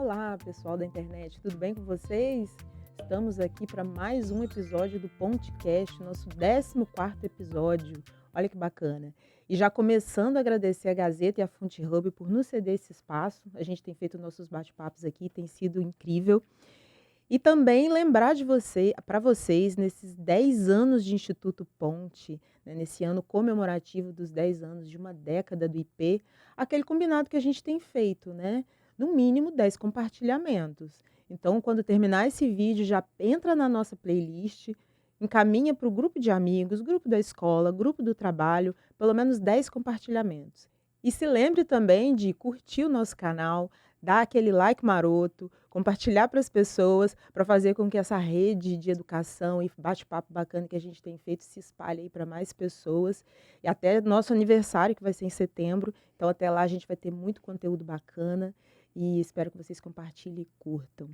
Olá, pessoal da internet, tudo bem com vocês? Estamos aqui para mais um episódio do Pontecast, nosso 14º episódio. Olha que bacana. E já começando a agradecer a Gazeta e a Fonte Hub por nos ceder esse espaço. A gente tem feito nossos bate-papos aqui, tem sido incrível. E também lembrar de para vocês, nesses 10 anos de Instituto Ponte, né, nesse ano comemorativo dos 10 anos de uma década do IP, aquele combinado que a gente tem feito, né? No mínimo 10 compartilhamentos. Então, quando terminar esse vídeo, já entra na nossa playlist, encaminha para o grupo de amigos, grupo da escola, grupo do trabalho, pelo menos 10 compartilhamentos. E se lembre também de curtir o nosso canal, dar aquele like maroto, compartilhar para as pessoas, para fazer com que essa rede de educação e bate-papo bacana que a gente tem feito se espalhe aí para mais pessoas. E até nosso aniversário, que vai ser em setembro. Então, até lá a gente vai ter muito conteúdo bacana e espero que vocês compartilhem e curtam.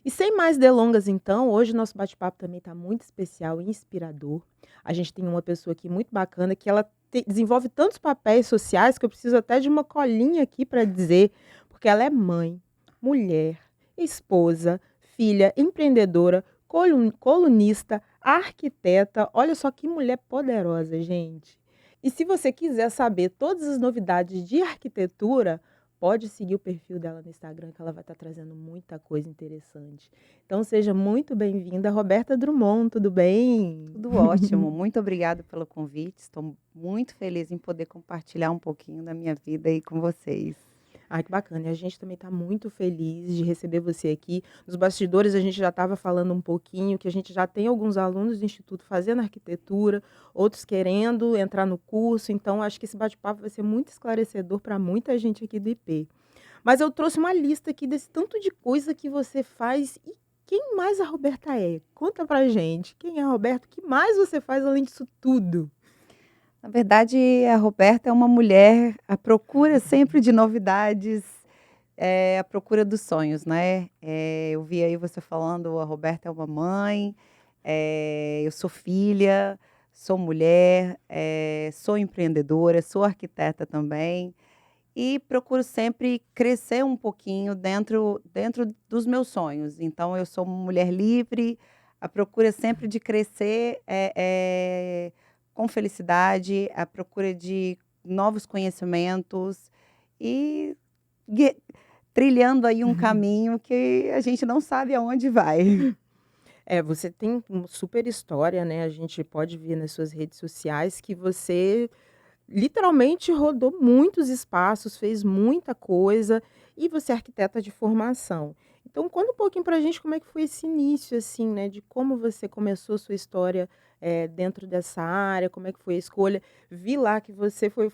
E sem mais delongas, então, hoje o nosso bate-papo também está muito especial e inspirador. A gente tem uma pessoa aqui muito bacana que ela desenvolve tantos papéis sociais que eu preciso até de uma colinha aqui para dizer, porque ela é mãe, mulher, esposa, filha, empreendedora, colunista, arquiteta. Olha só que mulher poderosa, gente. E se você quiser saber todas as novidades de arquitetura, pode seguir o perfil dela no Instagram, que ela vai estar trazendo muita coisa interessante. Então, seja muito bem-vinda, Roberta Drummond, tudo bem? Tudo ótimo, muito obrigada pelo convite. Estou muito feliz em poder compartilhar um pouquinho da minha vida aí com vocês. Ai, que bacana. E a gente também está muito feliz de receber você aqui. Nos bastidores, a gente já estava falando um pouquinho que a gente já tem alguns alunos do Instituto fazendo arquitetura, outros querendo entrar no curso. Então, acho que esse bate-papo vai ser muito esclarecedor para muita gente aqui do IP. Mas eu trouxe uma lista aqui desse tanto de coisa que você faz. E quem mais a Roberta é? Conta pra gente. Quem é a Roberta? O que mais você faz além disso tudo? Na verdade, a Roberta é uma mulher à procura sempre de novidades, à procura dos sonhos, né? Eu vi aí você falando, a Roberta é uma mãe, eu sou filha, sou mulher, sou empreendedora, sou arquiteta também. E procuro sempre crescer um pouquinho dentro dos meus sonhos. Então eu sou uma mulher livre, a procura sempre de crescer, com felicidade, a procura de novos conhecimentos e gue trilhando aí um caminho que a gente não sabe aonde vai. Você tem uma super história, né? A gente pode ver nas suas redes sociais que você literalmente rodou muitos espaços, fez muita coisa e você é arquiteta de formação. Então, conta um pouquinho pra gente como é que foi esse início, assim, né? De como você começou a sua história dentro dessa área, como é que foi a escolha. Vi lá que você foi,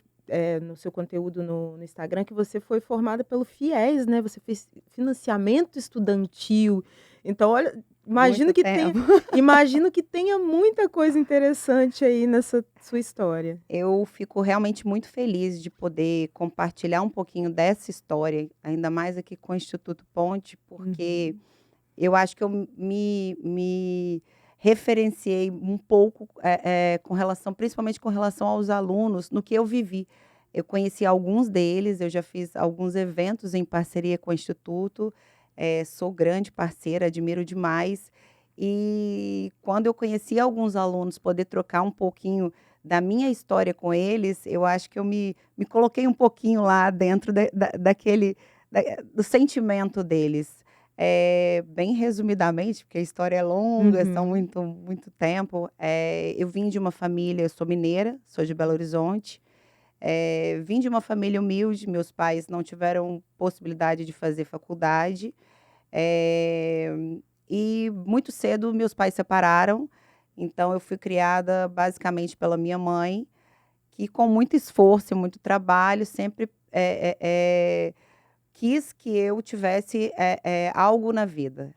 no seu conteúdo no Instagram, que você foi formada pelo FIES, né? Você fez financiamento estudantil. Então, olha, Muito imagino que tenha, tempo. imagino que tenha muita coisa interessante aí nessa sua história. Eu fico realmente muito feliz de poder compartilhar um pouquinho dessa história, ainda mais aqui com o Instituto Ponte, porque Uhum. eu acho que eu me referenciei um pouco, com relação principalmente com relação aos alunos, no que eu vivi. Eu conheci alguns deles, eu já fiz alguns eventos em parceria com o Instituto, sou grande parceira, admiro demais. E quando eu conheci alguns alunos, poder trocar um pouquinho da minha história com eles, eu acho que eu me coloquei um pouquinho lá dentro daquele do sentimento deles. Bem resumidamente, porque a história é longa, são Uhum. muito tempo, eu vim de uma família, eu sou mineira, sou de Belo Horizonte, vim de uma família humilde, meus pais não tiveram possibilidade de fazer faculdade, eh, e muito cedo meus pais separaram, então eu fui criada basicamente pela minha mãe, que com muito esforço e muito trabalho sempre, quis que eu tivesse, algo na vida.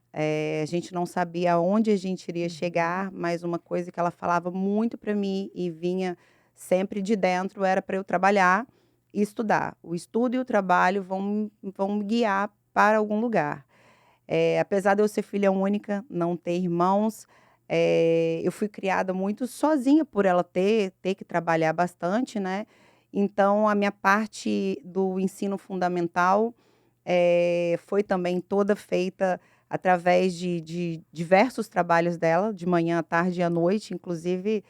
A gente não sabia aonde a gente iria Uhum. chegar, mas uma coisa que ela falava muito para mim e vinha sempre de dentro era para eu trabalhar e estudar. O estudo e o trabalho vão me guiar para algum lugar. Apesar de eu ser filha única, não ter irmãos, eu fui criada muito sozinha por ela ter que trabalhar bastante, né. Então a minha parte do ensino fundamental, foi também toda feita através de diversos trabalhos dela, de manhã, à tarde e à noite, inclusive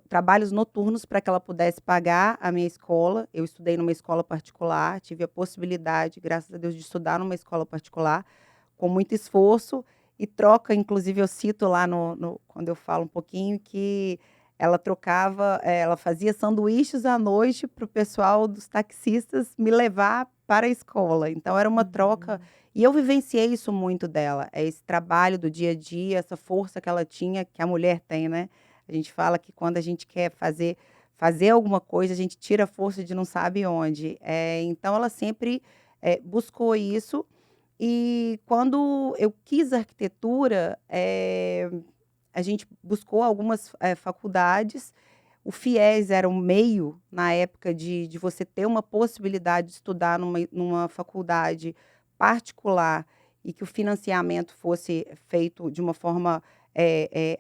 trabalhos noturnos para que ela pudesse pagar a minha escola. Eu estudei numa escola particular, tive a possibilidade, graças a Deus, de estudar numa escola particular, com muito esforço e troca. Inclusive, eu cito lá quando eu falo um pouquinho que ela trocava, ela fazia sanduíches à noite para o pessoal dos taxistas me levar para a escola. Então, era uma troca. E eu vivenciei isso muito dela, esse trabalho do dia a dia, essa força que ela tinha, que a mulher tem, né? A gente fala que quando a gente quer fazer alguma coisa, a gente tira a força de não sabe onde. Então, ela sempre buscou isso. E quando eu quis arquitetura, a gente buscou algumas faculdades. O FIES era um meio, na época, de você ter uma possibilidade de estudar numa faculdade particular e que o financiamento fosse feito de uma forma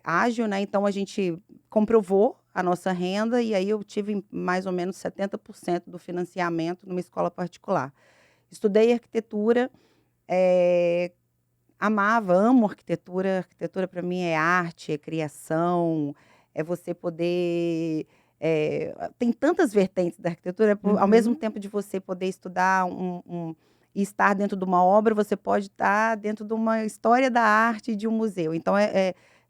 ágil, né? Então, a gente comprovou a nossa renda e aí eu tive mais ou menos 70% do financiamento numa escola particular. Estudei arquitetura, amo arquitetura. Arquitetura para mim é arte, é criação, é você poder. Tem tantas vertentes da arquitetura, ao mesmo tempo de você poder estudar e estar dentro de uma obra, você pode estar dentro de uma história da arte de um museu. Então,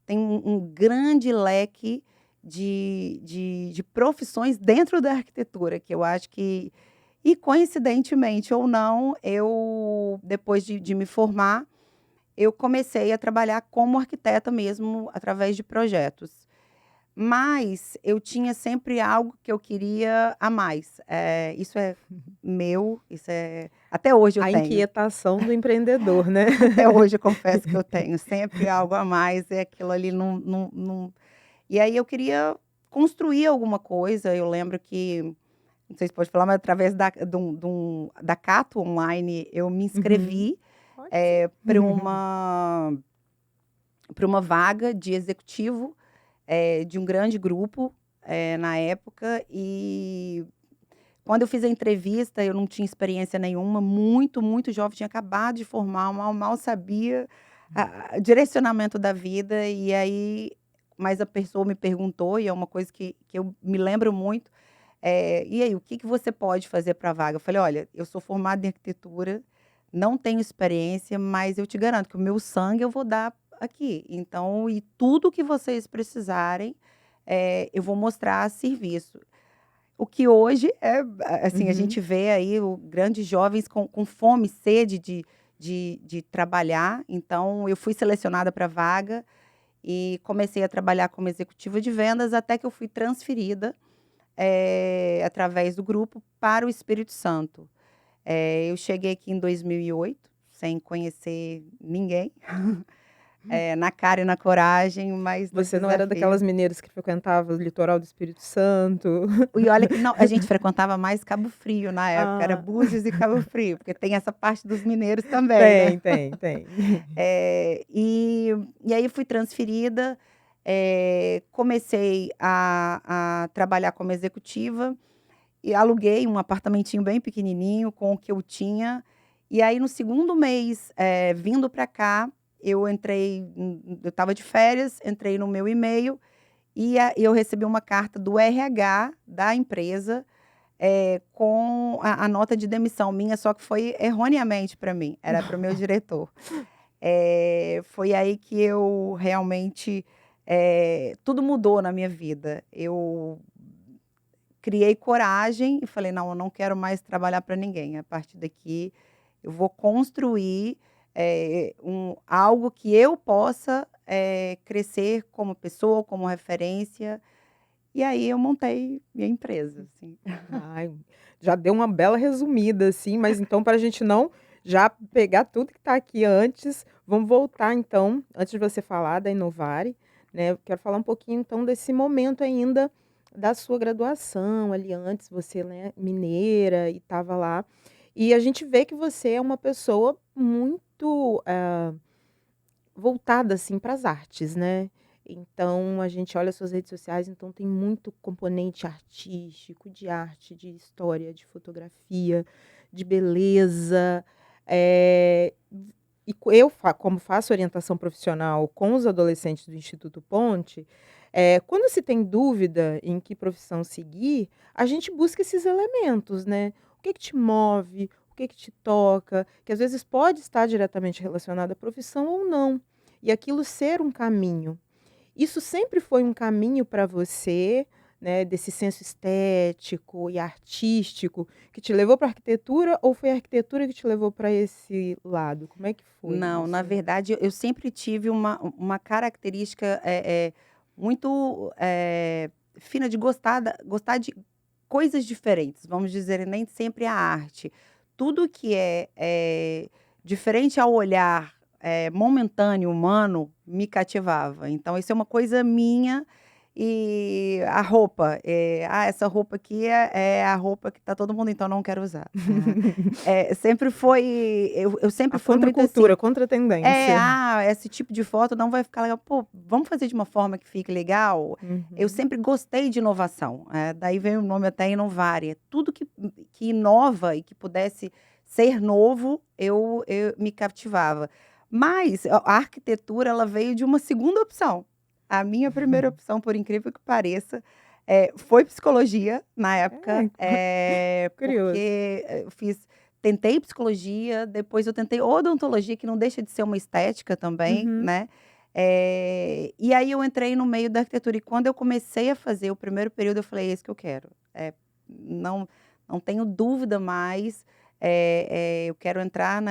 tem um grande leque de profissões dentro da arquitetura, que eu acho que. E, coincidentemente ou não, eu, depois de me formar, eu comecei a trabalhar como arquiteta mesmo, através de projetos. Mas eu tinha sempre algo que eu queria a mais. Isso é meu, até hoje eu A tenho. inquietação do empreendedor, né? Até hoje eu confesso que eu tenho sempre algo a mais, aquilo ali não. E aí eu queria construir alguma coisa. Eu lembro que, não sei se pode falar, mas através da Cato Online, eu me inscrevi Pode sim. para uma vaga de executivo de um grande grupo na época. E quando eu fiz a entrevista, eu não tinha experiência nenhuma, muito, muito jovem, tinha acabado de formar, mal sabia o direcionamento da vida. E aí, mas a pessoa me perguntou, e é uma coisa que eu me lembro muito, e aí, o que você pode fazer para a vaga? Eu falei, olha, eu sou formada em arquitetura, não tenho experiência, mas eu te garanto que o meu sangue eu vou dar aqui. Então, e tudo que vocês precisarem, eu vou mostrar a serviço. O que hoje assim, a gente vê aí grandes jovens com fome, sede de trabalhar. Então, eu fui selecionada para a vaga e comecei a trabalhar como executiva de vendas, até que eu fui transferida através do grupo para o Espírito Santo. Eu cheguei aqui em 2008, sem conhecer ninguém, na cara e na coragem, mas no Você não era daquelas desafio. mineiras que frequentava o litoral do Espírito Santo? E olha que não, a gente frequentava mais Cabo Frio na época, era Ah, Búzios e Cabo Frio, porque tem essa parte dos mineiros também, né? tem. E aí fui transferida, comecei a trabalhar como executiva e aluguei um apartamentinho bem pequenininho com o que eu tinha. E aí, no segundo mês, vindo para cá, eu estava de férias, entrei no meu e-mail e eu recebi uma carta do RH da empresa com a nota de demissão minha, só que foi erroneamente para mim, era para o meu diretor. Foi aí que eu realmente, tudo mudou na minha vida. Eu criei coragem e falei: "Não, eu não quero mais trabalhar para ninguém. A partir daqui, eu vou construir, algo que eu possa, crescer como pessoa, como referência". E aí eu montei minha empresa, assim. Ai, já deu uma bela resumida, assim, mas então para a gente não já pegar tudo que está aqui antes, vamos voltar então, antes de você falar da Inovare, né, eu quero falar um pouquinho então desse momento ainda da sua graduação, ali antes você, né, mineira e estava lá, e a gente vê que você é uma pessoa muito, voltada, assim, para as artes, né. Então, a gente olha suas redes sociais, então tem muito componente artístico, de arte, de história, de fotografia, de beleza. Eh, como faço orientação profissional com os adolescentes do Instituto Ponte, quando se tem dúvida em que profissão seguir, a gente busca esses elementos, né. O que que te move, o que que te toca, que às vezes pode estar diretamente relacionado à profissão ou não, e aquilo ser um caminho. Isso sempre foi um caminho para você, né, desse senso estético e artístico, que te levou para a arquitetura ou foi a arquitetura que te levou para esse lado? Como é que foi Não, na isso? verdade, eu sempre tive uma característica, muito, fina de gostar de coisas diferentes, vamos dizer, e nem sempre a arte. Tudo que é diferente ao olhar, momentâneo, humano, me cativava. Então isso é uma coisa minha. E a roupa, essa roupa aqui é a roupa que tá todo mundo, então não quero usar. Sempre foi eu sempre A fui muito assim. contracultura, contra a tendência. Esse tipo de foto não vai ficar legal. Pô, vamos fazer de uma forma que fique legal? Eu Uhum. sempre gostei de inovação, daí veio o nome até Inovare. Tudo que inova e que pudesse ser novo, eu me cativava. Mas a arquitetura, ela veio de uma segunda opção. A minha primeira opção, por incrível que pareça, foi psicologia, na época, É, curioso. porque eu tentei psicologia, depois eu tentei odontologia, que não deixa de ser uma estética também, Uhum. né. E aí eu entrei no meio da arquitetura e quando eu comecei a fazer o primeiro período eu falei: "É isso que eu quero". Não não tenho dúvida mais, eu quero entrar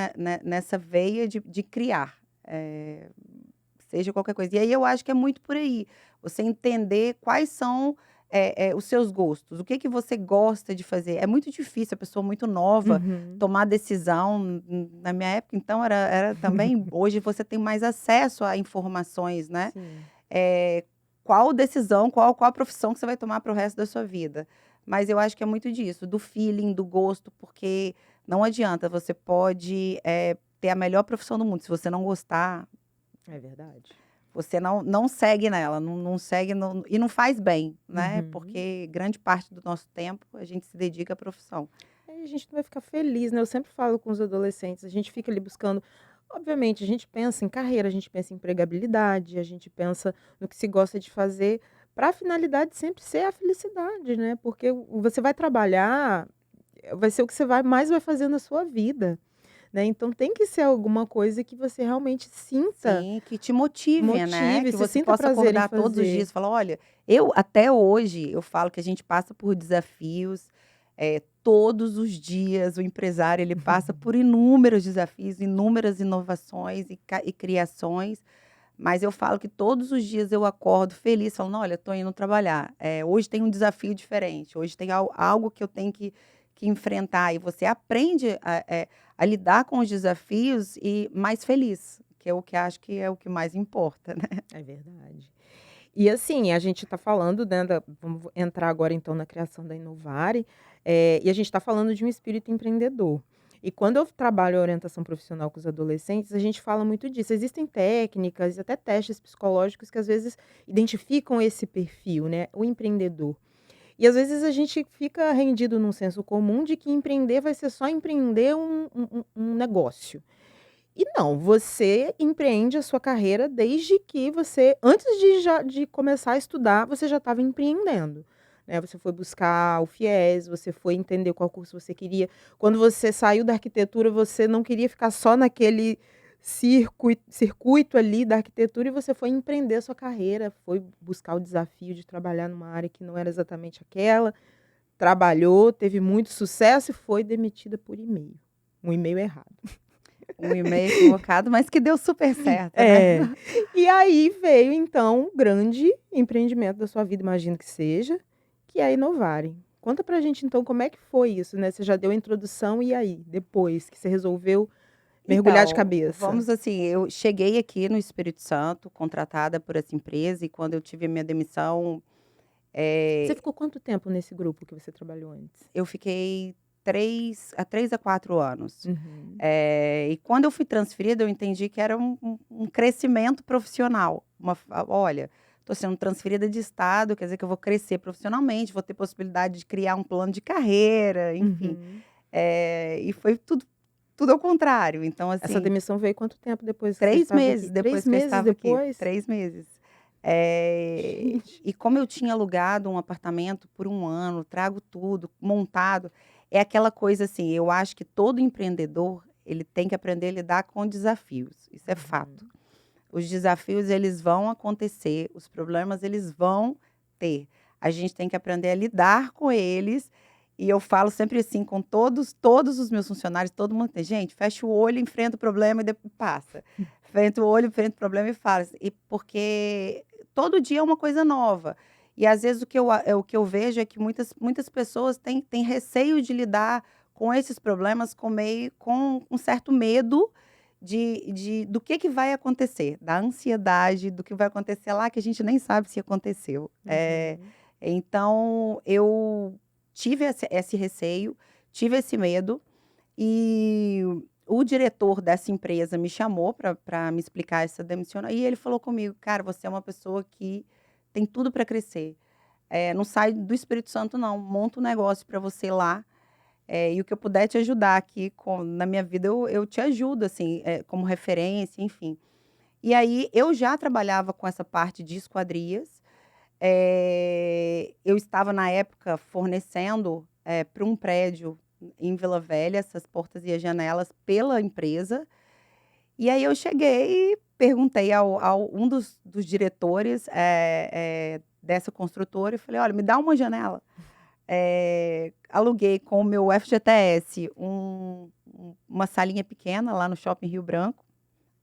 nessa veia de criar, seja qualquer coisa. E aí eu acho que é muito por aí, você entender quais são, os seus gostos, o que que você gosta de fazer. É muito difícil a pessoa muito nova Uhum. tomar decisão, na minha época então era também hoje você tem mais acesso a informações, né. Sim. Eh, qual decisão, qual profissão que você vai tomar para o resto da sua vida. Mas eu acho que é muito disso, do feeling, do gosto, porque não adianta, você pode, ter a melhor profissão do mundo, se você não gostar, É verdade. você não segue nela, não segue e não faz bem, né, Uhum. porque grande parte do nosso tempo a gente se dedica à profissão. Aí a gente não vai ficar feliz, né, eu sempre falo com os adolescentes, a gente fica ali buscando obviamente, a gente pensa em carreira, a gente pensa em empregabilidade, a gente pensa no que se gosta de fazer, para a finalidade sempre ser a felicidade, né, porque você vai trabalhar, vai ser o que você mais vai fazer na sua vida, né, então tem que ser alguma coisa que você realmente sinta, Sim, que te motive, né, motive, que se você sinta possa prazer em acordar todos os fazer. dias e falar: "Olha", eu até hoje, eu falo que a gente passa por desafios, todos os dias o empresário ele passa por inúmeros desafios, inúmeras inovações e criações, mas eu falo que todos os dias eu acordo feliz falando: "Olha, estou indo trabalhar, hoje tem um desafio diferente, hoje tem algo que eu tenho que enfrentar", e você aprende a lidar com os desafios e mais feliz, que é o que acho que é o que mais importa, né. É verdade. E assim, a gente está falando, né, vamos entrar agora então na criação da Inovare, e a gente está falando de um espírito empreendedor. E quando eu trabalho a orientação profissional com os adolescentes, a gente fala muito disso. Existem técnicas e até testes psicológicos que às vezes identificam esse perfil, né, o empreendedor. E às vezes a gente fica rendido num senso comum de que empreender vai ser só empreender um negócio. E não, você empreende a sua carreira desde que você antes de começar a estudar, você já estava empreendendo, né, você foi buscar o FIES, você foi entender qual curso você queria. Quando você saiu da arquitetura, você não queria ficar só naquele circuito ali da arquitetura e você foi empreender a sua carreira, foi buscar o desafio de trabalhar numa área que não era exatamente aquela, trabalhou, teve muito sucesso e foi demitida por e-mail, um e-mail errado. Um e-mail equivocado, mas que deu super certo, né. É. E aí veio então o grande empreendimento da sua vida, imagino que seja, que é a Inovare. Conta pra gente então como é que foi isso, né, você já deu a introdução e aí, depois que você resolveu mergulhar de Então, cabeça? vamos assim, eu cheguei aqui no Espírito Santo, contratada por essa empresa e quando eu tive a minha demissão, Você eh, ficou quanto tempo nesse grupo que você trabalhou antes? eu fiquei 3 a 4 anos. Uhum. E quando eu fui transferida, eu entendi que era um crescimento profissional. Olha, estou sendo transferida de estado, quer dizer que eu vou crescer profissionalmente, vou ter possibilidade de criar um plano de carreira, enfim. Uhum. E foi tudo ao contrário. Então, Essa assim, demissão veio quanto tempo depois que você 3 estava meses aqui? 3 depois que eu meses estava aqui, depois? 3 meses. Gente. E como eu tinha alugado um apartamento por 1 ano, trago tudo montado, é aquela coisa assim, eu acho que todo empreendedor, ele tem que aprender a lidar com desafios, isso é fato. Uhum. Os desafios, eles vão acontecer, os problemas, eles vão ter. A gente tem que aprender a lidar com eles, e eu falo sempre assim com todos os meus funcionários, todo mundo tem: "Gente, fecha o olho, enfrenta o problema e depois passa. Enfrenta o olho, enfrenta o problema e fala". E porque todo dia é uma coisa nova. E às vezes o que eu vejo é que muitas pessoas têm receio de lidar com esses problemas com um certo medo do que vai acontecer, da ansiedade, do que vai acontecer lá que a gente nem sabe se aconteceu. Uhum. Então eu tive esse receio, tive esse medo, e o diretor dessa empresa me chamou para me explicar essa demissão, e ele falou comigo: "Cara, você é uma pessoa que tem tudo para crescer, não sai do Espírito Santo não, monta um negócio para você lá, e o que eu puder te ajudar aqui na minha vida, eu te ajudo, assim, como referência, enfim". E aí, eu já trabalhava com essa parte de esquadrias, eu estava, na época, fornecendo, para um prédio em Vila Velha, essas portas e as janelas pela empresa. E aí eu cheguei e perguntei ao um dos diretores, dessa construtora, e falei: "Olha, me dá uma janela". Aluguei com o meu FGTS uma salinha pequena lá no Shopping Rio Branco,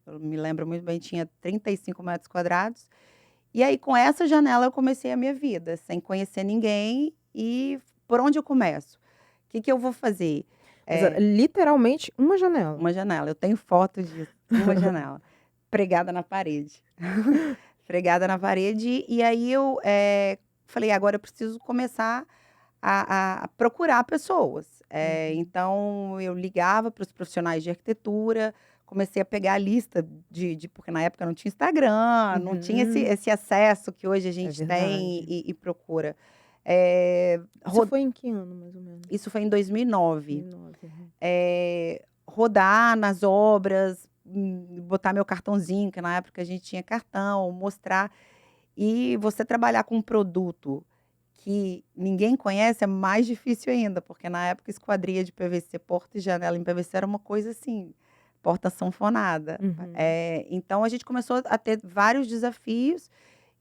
eu me lembro muito bem, tinha 35 metros quadrados. E aí, com essa janela, eu comecei a minha vida, sem conhecer ninguém, e por onde eu começo? O que que eu vou fazer? Mas era literalmente uma janela? Uma janela, eu tenho foto disso, uma janela, pregada na parede. Pregada na parede, e aí eu, falei: "Agora eu preciso começar a procurar pessoas". Uhum. Então eu ligava para os profissionais de arquitetura, comecei a pegar a lista porque na época não tinha Instagram, não tinha Uhum. esse acesso que hoje a É gente tem verdade. e procura. Eh, Isso ro foi em que ano, mais ou menos? Isso foi em 2009. 2009. Uhum. Rodar nas obras, botar meu cartãozinho, que na época a gente tinha cartão, mostrar. E você trabalhar com um produto que ninguém conhece é mais difícil ainda, porque na época esquadria de PVC, porta e janela em PVC era uma coisa assim, porta sanfonada. Uhum. Então a gente começou a ter vários desafios,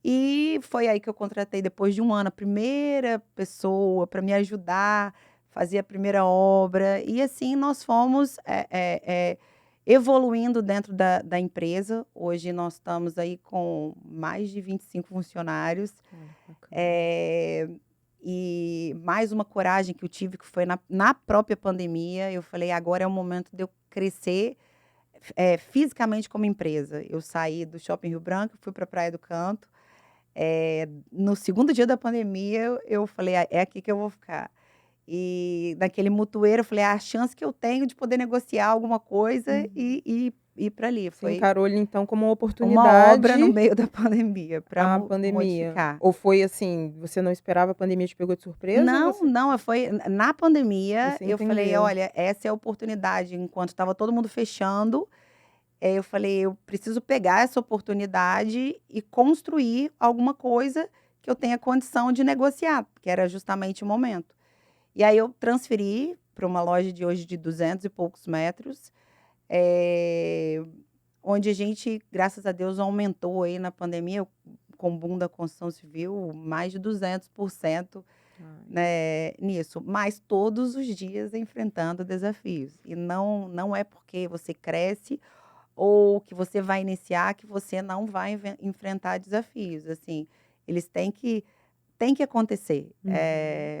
e foi aí que eu contratei, depois de 1 ano, a primeira pessoa para me ajudar, fazer a primeira obra, e assim nós fomos, evoluindo dentro da empresa. Hoje nós estamos aí com mais de 25 funcionários, Olha que bacana. eh, e mais uma coragem que eu tive, que foi na própria pandemia. Eu falei: "Agora é o momento de eu crescer, fisicamente como empresa". Eu saí do Shopping Rio Branco, fui para a Praia do Canto. No segundo dia da pandemia, eu falei: "Ah, é aqui que eu vou ficar". E naquele mutueiro, eu falei: "É a chance que eu tenho de poder negociar alguma coisa Uhum. e ir para ali". Você Foi encarou ele então como uma uma obra no oportunidade meio da pandemia para a pandemia? modificar. Ou foi assim, você não esperava, a pandemia te pegou de surpresa ou Não, você não, foi na pandemia. você Eu falei: entendeu? "Olha, essa é a oportunidade", enquanto estava todo mundo fechando, eu falei: "Eu preciso pegar essa oportunidade e construir alguma coisa que eu tenha condição de negociar", porque era justamente o momento. E aí eu transferi para uma loja de hoje de 200 e poucos metros, eh, onde a gente, graças a Deus, aumentou aí na pandemia, com o boom da construção civil, mais de 200%, Ai. né, nisso, mas todos os dias enfrentando desafios. E não é porque você cresce ou que você vai iniciar que você não vai enfrentar desafios, assim, eles têm que acontecer, Uhum.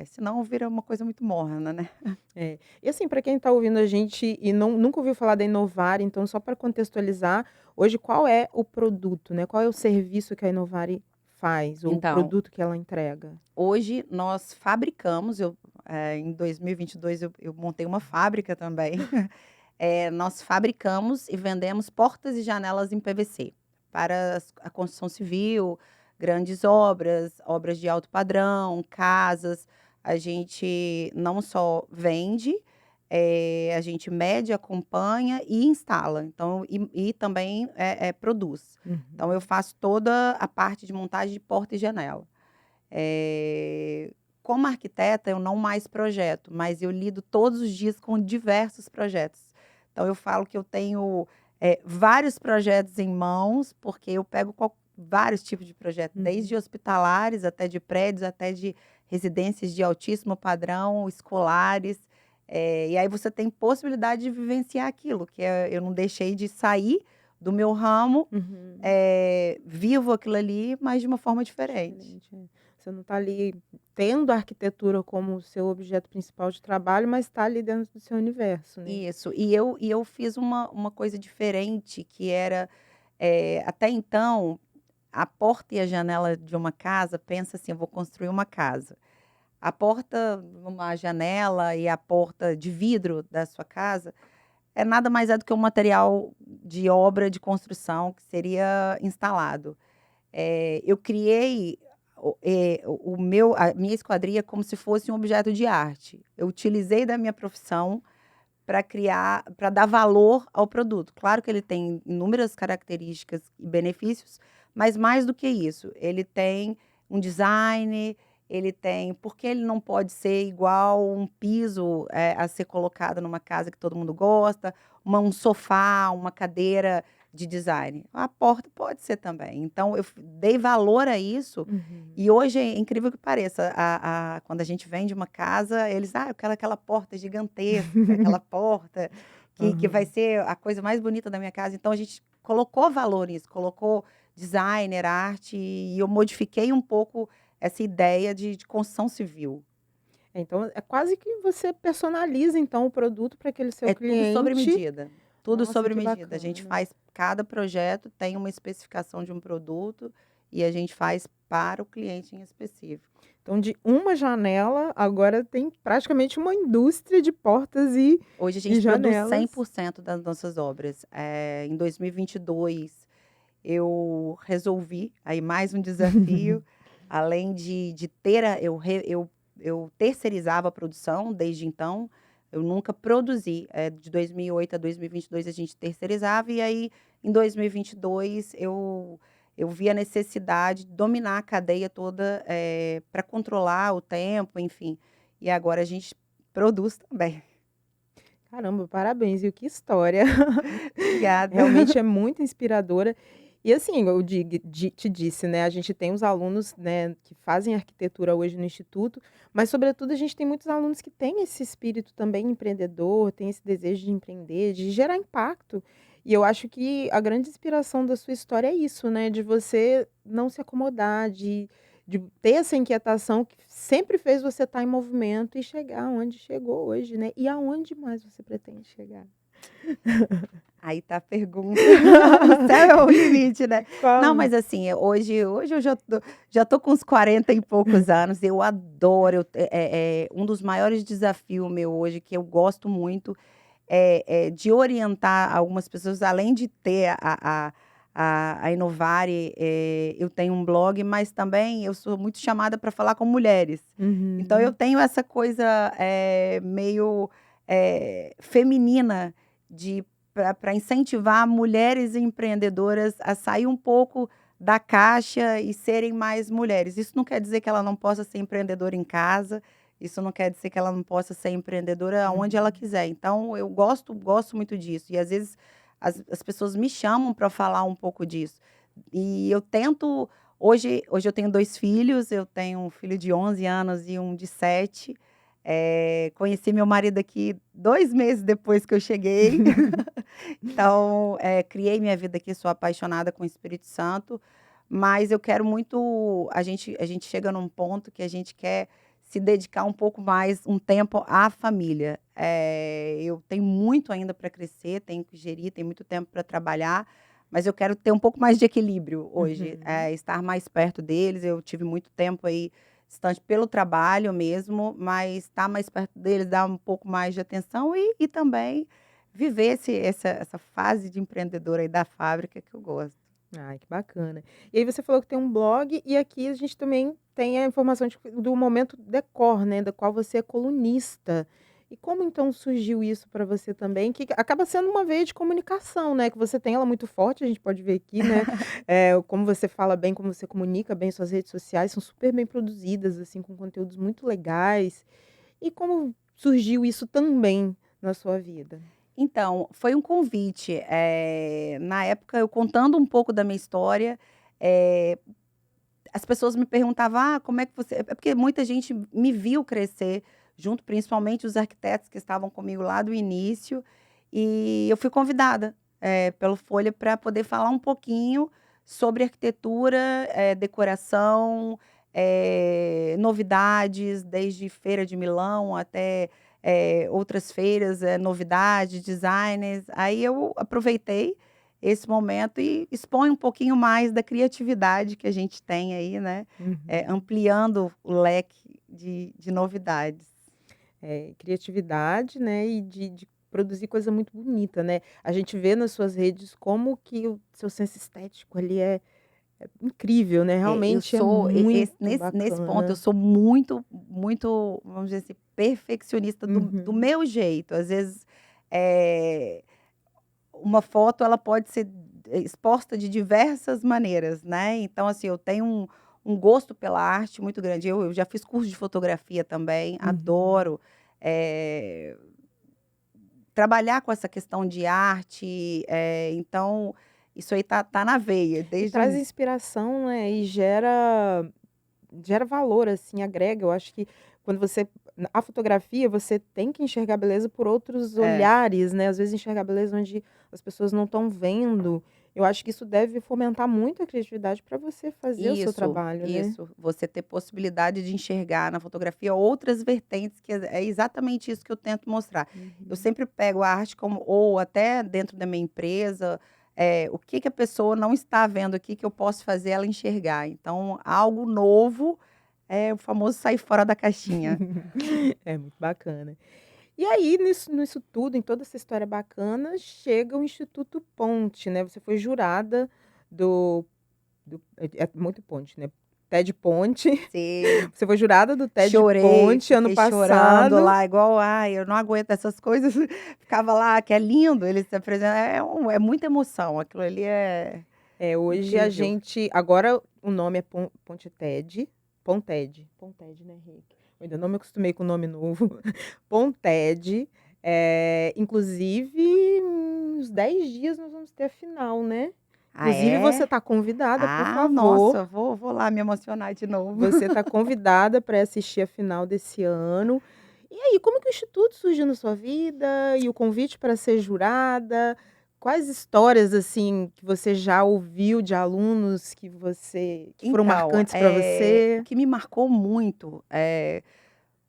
senão vira uma coisa muito morna, né. É. E assim, para quem está ouvindo a gente e nunca ouviu falar da Inovare, então só para contextualizar, hoje qual é o produto, né, qual é o serviço que a Inovare faz ou o Então, produto que ela entrega? hoje nós fabricamos, em 2022 eu montei uma fábrica também. Nós fabricamos e vendemos portas e janelas em PVC para a construção civil, grandes obras, obras de alto padrão, casas. A gente não só vende, a gente mede, acompanha e instala. Então, e também produz. Então, eu faço toda a parte de montagem de porta e janela. Como arquiteta, eu não mais projeto, mas eu lido todos os dias com diversos projetos. Então, eu falo que eu tenho vários projetos em mãos, porque eu pego vários tipos de projetos, desde hospitalares, até de prédios, até de residências de altíssimo padrão, escolares. E aí você tem possibilidade de vivenciar aquilo, que eu não deixei de sair do meu ramo, vivo aquilo ali, mas de uma forma diferente. Você não está ali tendo a arquitetura como seu objeto principal de trabalho, mas está ali dentro do seu universo, né? Isso. E eu fiz uma coisa diferente, que era, até então, a porta e a janela de uma casa, pensa assim, eu vou construir uma casa. A porta, uma janela e a porta de vidro da sua casa nada mais do que um material de obra de construção que seria instalado. Eu criei a minha esquadria como se fosse um objeto de arte. Eu utilizei da minha profissão para dar valor ao produto. Claro que ele tem inúmeras características e benefícios, mas mais do que isso, ele tem um design, porque ele não pode ser igual um piso a ser colocado numa casa que todo mundo gosta, um sofá, uma cadeira de design. A porta pode ser também. Então, eu dei valor a isso. E hoje, é incrível que pareça, quando a gente vende uma casa, eles, eu quero aquela porta gigantesca, aquela porta que vai ser a coisa mais bonita da minha casa. Então, a gente colocou valor nisso, colocou designer, arte, e eu modifiquei um pouco essa ideia de construção civil. Então, é quase que você personaliza, então, o produto para aquele seu cliente. Tudo sobre medida. Tudo Nossa, sobre que medida. bacana. A gente faz, cada projeto tem uma especificação de um produto e a gente faz para o cliente em específico. Então, de uma janela, agora tem praticamente uma indústria de portas e janelas. Hoje a gente produz 100% das nossas obras. Em 2022, eu resolvi, aí mais um desafio, além de ter, eu terceirizava a produção desde então. Eu nunca produzi. De 2008 a 2022 a gente terceirizava, e aí em 2022 eu vi a necessidade de dominar a cadeia toda para controlar o tempo, enfim. E agora a gente produz também. Caramba, parabéns, viu? Que história. Obrigada. Realmente é muito inspiradora. E assim, eu te disse, né? A gente tem os alunos, né, que fazem arquitetura hoje no Instituto, mas, sobretudo, a gente tem muitos alunos que têm esse espírito também empreendedor, tem esse desejo de empreender, de gerar impacto. E eu acho que a grande inspiração da sua história é isso, né? De você não se acomodar, de ter essa inquietação que sempre fez você estar em movimento e chegar onde chegou hoje, né? E aonde mais você pretende chegar? Aí tá a pergunta. O céu é o limite, né? Qual? Não, mas assim, hoje eu já tô com uns 40 e poucos anos. Eu adoro. Um dos maiores desafios meu hoje, que eu gosto muito, de orientar algumas pessoas, além de ter a Inovare, eu tenho um blog, mas também eu sou muito chamada para falar com mulheres. Então, eu tenho essa coisa meio feminina para incentivar mulheres empreendedoras a sair um pouco da caixa e serem mais mulheres. Isso não quer dizer que ela não possa ser empreendedora em casa, isso não quer dizer que ela não possa ser empreendedora onde ela quiser. Então, eu gosto muito disso. E, às vezes, as pessoas me chamam para falar um pouco disso. E eu tento... Hoje eu tenho 2 filhos, eu tenho um filho de 11 anos e um de 7. Conheci meu marido aqui 2 meses depois que eu cheguei. Então, criei minha vida aqui, sou apaixonada com o Espírito Santo, mas eu quero muito... A gente chega num ponto que a gente quer se dedicar um pouco mais, um tempo à família. Eu tenho muito ainda para crescer, tenho que gerir, tenho muito tempo para trabalhar, mas eu quero ter um pouco mais de equilíbrio hoje, estar mais perto deles. Eu tive muito tempo aí distante pelo trabalho mesmo, mas estar mais perto deles, dar um pouco mais de atenção e também viver essa fase de empreendedora aí da fábrica que eu gosto. Ai, que bacana. E aí você falou que tem um blog e aqui a gente também tem a informação do Momento Decor, né, da qual você é colunista. E como então surgiu isso para você também, que acaba sendo uma veia de comunicação, né, que você tem ela muito forte, a gente pode ver aqui, né, como você fala bem, como você comunica bem, suas redes sociais são super bem produzidas, assim, com conteúdos muito legais. E como surgiu isso também na sua vida? Então, foi um convite, na época eu contando um pouco da minha história, eh, as pessoas me perguntavam: "Ah, como é que você", é porque muita gente me viu crescer junto, principalmente os arquitetos que estavam comigo lá do início, e eu fui convidada, pelo Folha para poder falar um pouquinho sobre arquitetura, decoração, novidades, desde Feira de Milão até, outras feiras, novidades, designers. Aí eu aproveitei esse momento e expõe um pouquinho mais da criatividade que a gente tem aí, né, Uhum. ampliando o leque de novidades. Criatividade, né, e de produzir coisa muito bonita, né. A gente vê nas suas redes como que o seu senso estético ali é incrível, né, Eu realmente é sou muito nesse ponto, eu bacana. sou muito muito, vamos dizer assim, perfeccionista do Uhum. meu jeito. Às vezes, eh, uma foto ela pode ser exposta de diversas maneiras, né, então assim, eu tenho um gosto pela arte muito grande. Eu já fiz curso de fotografia também, Uhum. adoro, eh, trabalhar com essa questão de arte, então isso aí tá na veia E desde o traz início. inspiração, né, e gera valor, assim, agrega. Eu acho que quando você a fotografia, você tem que enxergar a beleza por outros É. olhares, né, às vezes enxergar a beleza onde as pessoas não estão vendo. Eu acho que isso deve fomentar muito a criatividade para você fazer o seu Isso, trabalho, né. isso. Você ter possibilidade de enxergar na fotografia outras vertentes, que é exatamente isso que eu tento mostrar. Eu Uhum. sempre pego a arte como, ou até dentro da minha empresa, o que que a pessoa não está vendo aqui que eu posso fazer ela enxergar. Então, algo novo, é o famoso sair fora da caixinha. É muito bacana. E aí, nisso tudo, em toda essa história bacana, chega o Instituto Ponte, né, você foi jurada é muito Ponte, né, TED Ponte. Sim, Você foi jurada do TED chorei, Ponte ano fiquei chorando passado. lá, igual, ai, eu não aguento essas coisas. Ficava lá, que é lindo, eles se apresentam, é muita emoção, aquilo ali é Hoje a incrível. gente agora o nome é Ponte TED, Ponted, né, Rick? Eu ainda não me acostumei com o nome novo. Ponted, inclusive uns 10 dias nós vamos ter a final, né. Ah, Inclusive você é? está convidada, por Ah, favor, nossa, vou lá me emocionar de novo. você está convidada para assistir a final desse ano. E aí, como que o instituto surgiu na sua vida? E o convite para ser jurada? Quais histórias, assim, que você já ouviu de alunos que foram Então, marcantes para o você? que me marcou muito,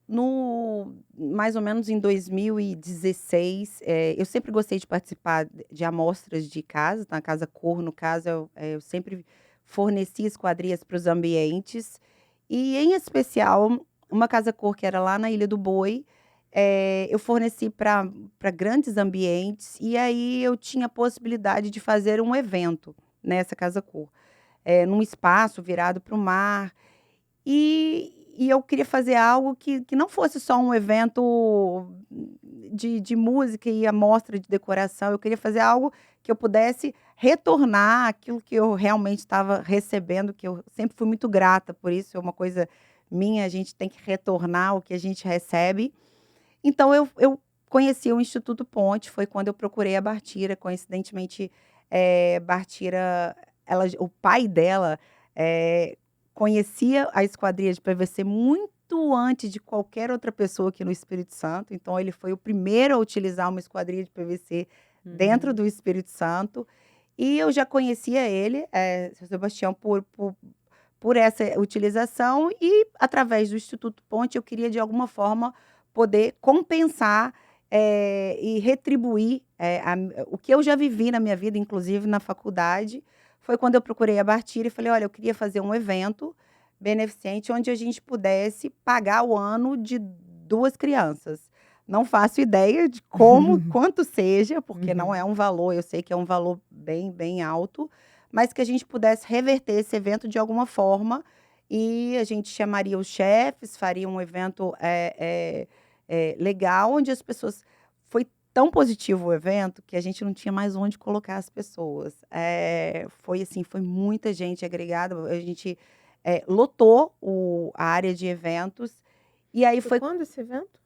no mais ou menos em 2016, eu sempre gostei de participar de amostras de casa, na Casa Cor, no caso, eu sempre forneci esquadrias para os ambientes, e em especial, uma Casa Cor que era lá na Ilha do Boi, eu forneci para grandes ambientes, e aí eu tinha a possibilidade de fazer um evento nessa Casa Cor, num espaço virado para o mar, e eu queria fazer algo que não fosse só um evento de música e amostra de decoração. Eu queria fazer algo que eu pudesse retornar aquilo que eu realmente estava recebendo, que eu sempre fui muito grata por isso, é uma coisa minha, a gente tem que retornar o que a gente recebe. Então eu conheci o Instituto Ponte, foi quando eu procurei a Bartira, coincidentemente, Bartira, o pai dela, conhecia a esquadria de PVC muito antes de qualquer outra pessoa aqui no Espírito Santo, então ele foi o primeiro a utilizar uma esquadria de PVC dentro Uhum. do Espírito Santo, e eu já conhecia ele, seu Sebastião, por essa utilização, e através do Instituto Ponte eu queria de alguma forma poder compensar, e retribuir, o que eu já vivi na minha vida, inclusive na faculdade, foi quando eu procurei a Bartira e falei: "Olha, eu queria fazer um evento beneficente onde a gente pudesse pagar o ano de 2 crianças". Não faço ideia de como, quanto seja, porque não é Uhum. um valor, eu sei que é um valor bem alto, mas que a gente pudesse reverter esse evento de alguma forma e a gente chamaria os chefes, faria um evento legal, onde as pessoas... Foi tão positivo o evento que a gente não tinha mais onde colocar as pessoas. Foi assim, foi muita gente agregada, a gente lotou a área de eventos, e aí Foi foi... quando esse evento?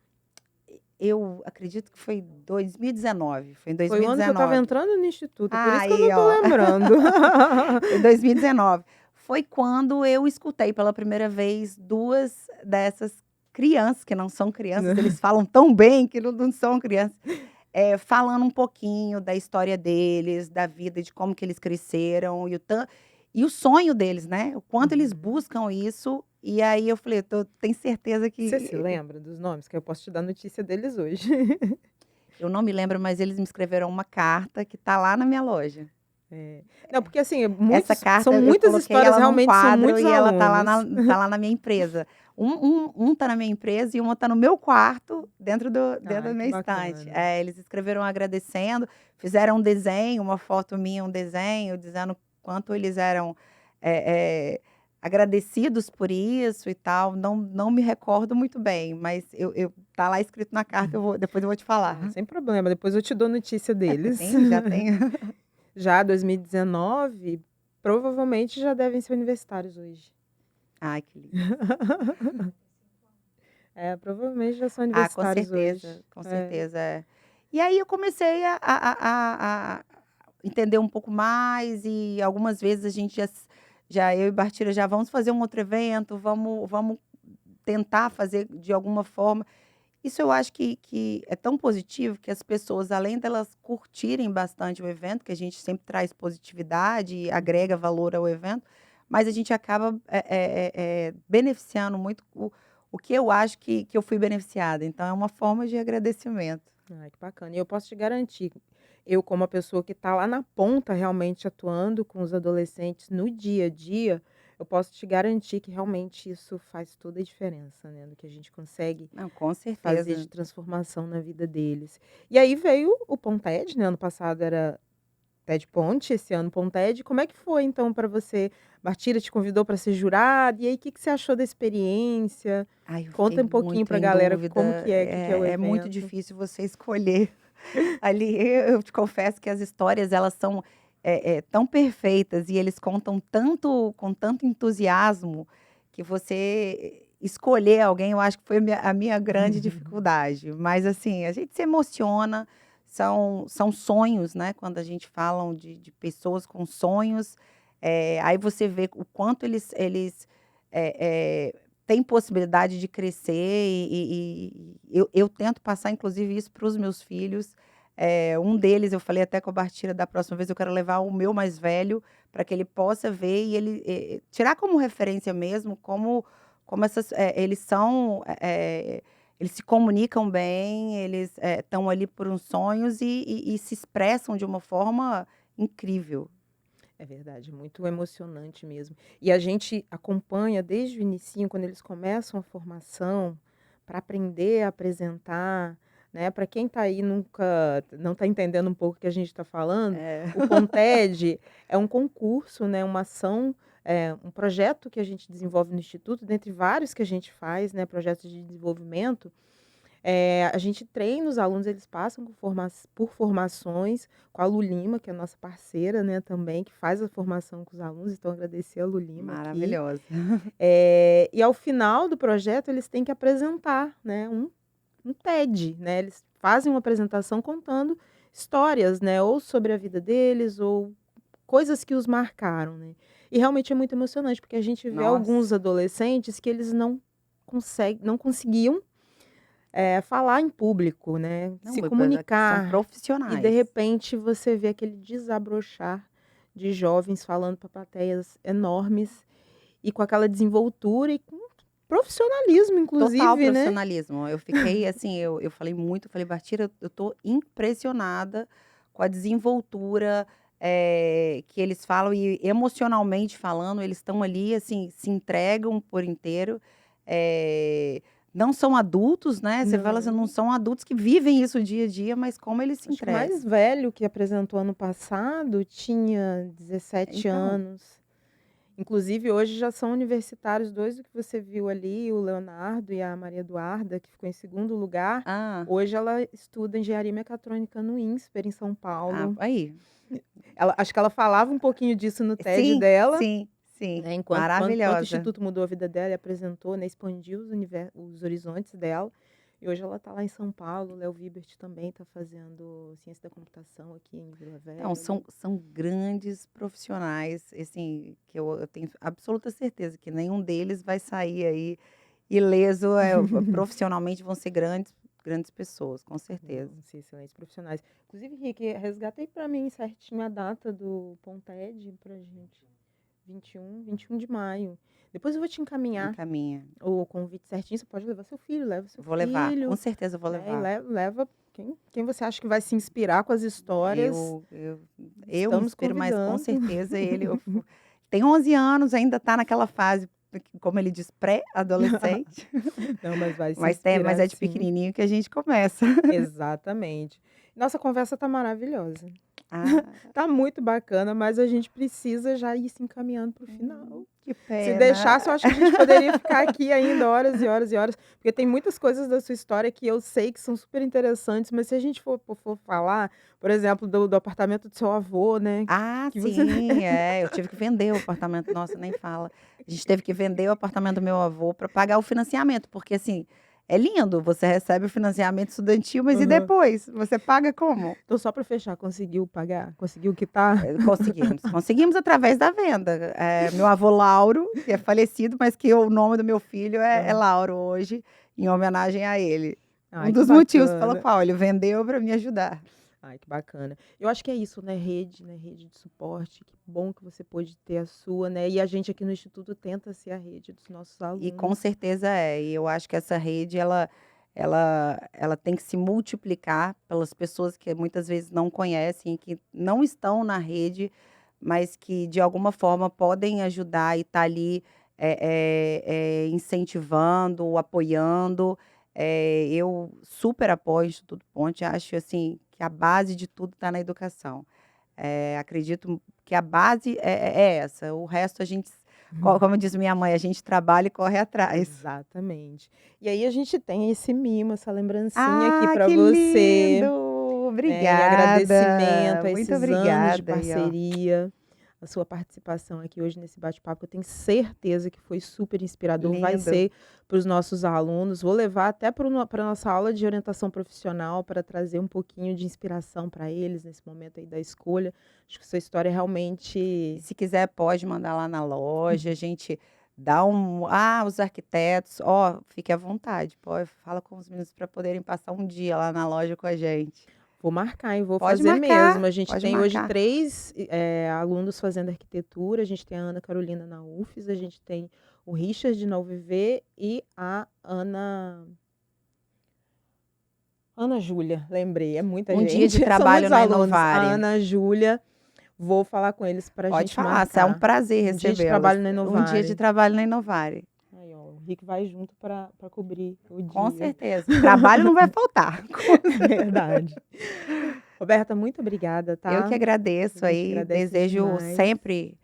Eu acredito que foi 2019, foi em Foi o ano que eu estava 2019. entrando no instituto, por isso que eu Aí, não tô ó, lembrando. foi 2019. Foi quando eu escutei pela primeira vez 2 dessas crianças, que não são crianças, eles falam tão bem que não são crianças, falando um pouquinho da história deles, da vida, de como que eles cresceram e o sonho deles, né, o quanto eles Uhum. buscam isso. E aí eu falei: Tenho certeza Você se que... lembra dos nomes? Que eu posso te dar notícia deles hoje. Eu não me lembro, mas eles me escreveram uma carta que está lá na minha loja. É. Não, porque assim, Essa são carta eu muitas coloquei histórias, ela num realmente são quadro muitos e ela alunos. tá lá na minha empresa. Um tá na minha empresa e uma tá no meu quarto, dentro da Ai, que minha estante. bacana. Eles escreveram agradecendo, fizeram um desenho, uma foto minha, um desenho, dizendo quanto eles eram agradecidos por isso e tal. Não me recordo muito bem, mas tá lá escrito na carta, depois eu vou te Ah, falar. sem problema, depois eu te dou notícia Porque deles. já tem. Já 2019, provavelmente já devem ser universitários hoje. Ai, que lindo. Provavelmente já são Ah, universitários hoje. com certeza, é. E aí eu comecei a entender um pouco mais e algumas vezes a gente já eu e Bartira já vamos fazer um outro evento, vamos tentar fazer de alguma forma. Isso eu acho que é tão positivo que as pessoas, além delas curtirem bastante o evento, que a gente sempre traz positividade e agrega valor ao evento, mas a gente acaba beneficiando muito o que eu acho que eu fui beneficiada. Então é uma forma de agradecimento. Ai, que bacana. E eu posso te garantir, eu como a pessoa que está lá na ponta realmente atuando com os adolescentes no dia a dia, eu posso te garantir que realmente isso faz toda a diferença, né, do que a gente consegue Não, com fazer de certeza. transformação na vida deles. E aí veio o Ponted, né, ano passado era TED Ponte, esse ano Ponted. Como é que foi então para você? Bartira te convidou para ser jurada, e aí o que que você achou da experiência? Ai, eu fiquei Conta um pouquinho muito para a em galera dúvida. como que é o É muito evento. difícil você escolher. Ali, eu te confesso que as histórias elas são, tão perfeitas e eles contam tanto com tanto entusiasmo, que você escolher alguém, eu acho que foi a minha grande dificuldade. Mas, assim, a gente se emociona, são sonhos, né, quando a gente falam de pessoas com sonhos, aí você vê o quanto eles, têm possibilidade de crescer e eu tento passar inclusive isso para os meus filhos. Um deles eu falei até com a Bartira, da próxima vez eu quero levar o meu mais velho, para que ele possa ver e ele, tirar como referência mesmo, como eles são, eles se comunicam bem, eles, estão ali por uns sonhos e se expressam de uma forma incrível. É verdade, muito emocionante mesmo. E a gente acompanha desde o inicinho, quando eles começam a formação, para aprender a apresentar, né, para quem está aí nunca não está entendendo um pouco o que a gente está falando, É. o Ponted é um concurso, né, uma ação, um projeto que a gente desenvolve no instituto, dentre vários que a gente faz, né, projetos de desenvolvimento. A gente treina os alunos, eles passam por formações com a Lu Lima, que é a nossa parceira, né, também, que faz a formação com os alunos, então agradecer a Lu Lima aqui. Maravilhosa. E ao final do projeto eles têm que apresentar, né, um TED, né, eles fazem uma apresentação contando histórias, né, ou sobre a vida deles ou coisas que os marcaram, né. E realmente é muito emocionante, porque a gente vê Nossa. alguns adolescentes que eles não conseguiam falar em público, né, Não, se são comunicar, e de profissionais. repente você vê aquele desabrochar de jovens falando para plateias enormes, e com aquela desenvoltura e com profissionalismo Total inclusive, né. profissionalismo. Eu fiquei assim, eu falei muito, eu falei: "Bartira, eu tô impressionada com a desenvoltura, que eles falam e emocionalmente falando, eles estão ali, assim, se entregam por inteiro". não são adultos, né? Você fala assim, não são adultos que vivem isso dia a dia, mas como eles se Acho que o entregam. mais velho que apresentou ano passado tinha 17 Então, anos. Inclusive, hoje já são universitários, 2 do que você viu ali, o Leonardo e a Maria Eduarda, que ficou em segundo lugar. Hoje ela estuda engenharia mecatrônica no INSPER, em São Paulo. aí. Acho que ela falava um pouquinho disso no TED Sim, dela, sim, sim. né? Enquanto o Maravilhosa. Instituto mudou a vida dela e apresentou, né? Expandiu os horizontes dela. E hoje ela está lá em São Paulo. O Léo Vibert também está fazendo ciência da computação aqui em Vila Velha. Não, são grandes profissionais, assim, que eu tenho absoluta certeza que nenhum deles vai sair aí ileso, profissionalmente vão ser grandes pessoas, com certeza. Vão ser excelentes profissionais. Inclusive, Rick, resgatei para mim certinho a data do Ponted pra gente. 21 de maio. Depois eu vou te encaminhar Encaminha. o convite certinho. Você pode levar seu filho, leva seu Vou filho. levar, com certeza eu vou né, e levar. leva quem você acha que vai se inspirar com as histórias. Eu me Estamos inspiro, mas com convidando. certeza ele. Tem 11 anos, ainda está naquela fase, como ele diz, pré-adolescente. Não, mas vai se Mas inspirar, é de sim. pequenininho que a gente começa. Exatamente. Nossa conversa tá maravilhosa. Ah, Tá muito bacana, mas a gente precisa já ir se encaminhando pro final. que pena. Se deixasse, eu acho que a gente poderia ficar aqui ainda horas e horas e horas, porque tem muitas coisas da sua história que eu sei que são super interessantes, mas se a gente for falar, por exemplo, do apartamento do seu avô, né? Ah, que sim, você- eu tive que vender o apartamento, nossa, nem fala. A gente teve que vender o apartamento do meu avô para pagar o financiamento, porque assim, é lindo, você recebe o financiamento estudantil, mas e Uhum. depois? Você paga como? Então, só para fechar, conseguiu pagar? Conseguiu quitar? Conseguimos através da venda. Meu avô Lauro, que é falecido, mas que o nome do meu filho é Lauro hoje, em homenagem a ele. Ai, Um que dos motivos pelo bacana. qual ele vendeu para me ajudar. Ai, que bacana. Eu acho que é isso, né? Rede de suporte. Que bom que você pôde ter a sua, né? E a gente aqui no Instituto tenta ser a rede dos nossos alunos. E com certeza é. E eu acho que essa rede, ela tem que se multiplicar pelas pessoas que muitas vezes não conhecem, que não estão na rede, mas que de alguma forma podem ajudar e estar ali incentivando, apoiando. Eu super apoio o Instituto Ponte, acho assim que a base de tudo está na educação. Acredito que a base é essa, o resto a gente, como diz minha mãe, a gente trabalha e corre atrás. Exatamente. E aí a gente tem esse mimo, essa lembrancinha aqui para que você. lindo! Em Obrigada. agradecimento a Muito esses anos de obrigada aí, ó. parceria, a sua participação aqui hoje nesse bate-papo. Eu tenho certeza que foi super inspirador. Vai Lindo. ser para os nossos alunos. Vou levar até para a nossa aula de orientação profissional para trazer um pouquinho de inspiração para eles nesse momento aí da escolha. Acho que sua história E realmente. se quiser, pode mandar lá na loja, a gente dá os arquitetos, fique à vontade, fala com os meninos para poderem passar um dia lá na loja com a gente. Vou marcar, hein? Vou Pode fazer marcar, mesmo. A gente pode tem hoje marcar. 3 alunos fazendo arquitetura. A gente tem a Ana Carolina na UFES, a gente tem o Richard na UVV e a Ana Júlia, lembrei, é muita gente. Dia de São trabalho muitos na alunos. Inovare. A Ana Júlia, vou falar com eles para a Pode gente falar, marcar. é um prazer Um dia de recebê-los. trabalho na Um Inovare. dia de trabalho na Inovare. Aí, ó, o Rick vai junto para cobrir o dia. Com certeza. Trabalho não vai faltar. É verdade. Roberta, muito obrigada, tá? Eu que agradeço A gente aí. agradece Desejo demais. sempre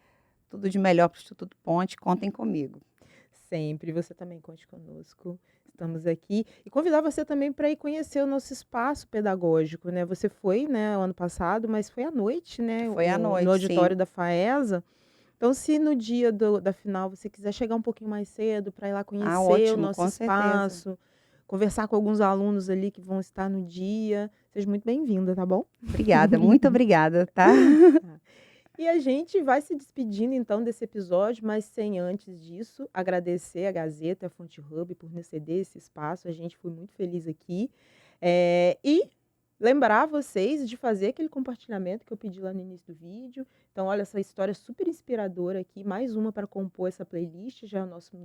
tudo de melhor para o Instituto Ponte. Contem comigo. Sempre. Você também conte conosco. Estamos aqui. E convidar você também para ir conhecer o nosso espaço pedagógico, né? Você foi, né, o ano passado, mas foi à noite, né? Foi à noite, no auditório sim. da FAESA. Então, se no dia da final você quiser chegar um pouquinho mais cedo para ir lá conhecer ótimo, o nosso com espaço, certeza. conversar com alguns alunos ali que vão estar no dia, seja muito bem-vinda, tá bom? Obrigada, muito obrigada, tá? E a gente vai se despedindo, então, desse episódio, mas sem antes disso, agradecer a Gazeta e a Fonte Hub por nos ceder esse espaço. A gente foi muito feliz aqui. E lembrar vocês de fazer aquele compartilhamento que eu pedi lá no início do vídeo. Então, olha, essa história super inspiradora aqui, mais uma para compor essa playlist, já é o nosso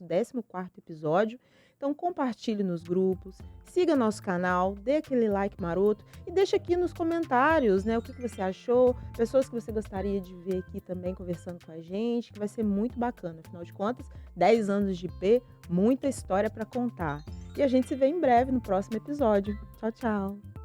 14º episódio. Então, compartilhe nos grupos, siga nosso canal, dê aquele like maroto e deixa aqui nos comentários, né, o que você achou, pessoas que você gostaria de ver aqui também conversando com a gente, que vai ser muito bacana. Afinal de contas, 10 anos de IP, muita história para contar. E a gente se vê em breve no próximo episódio. Tchau, tchau.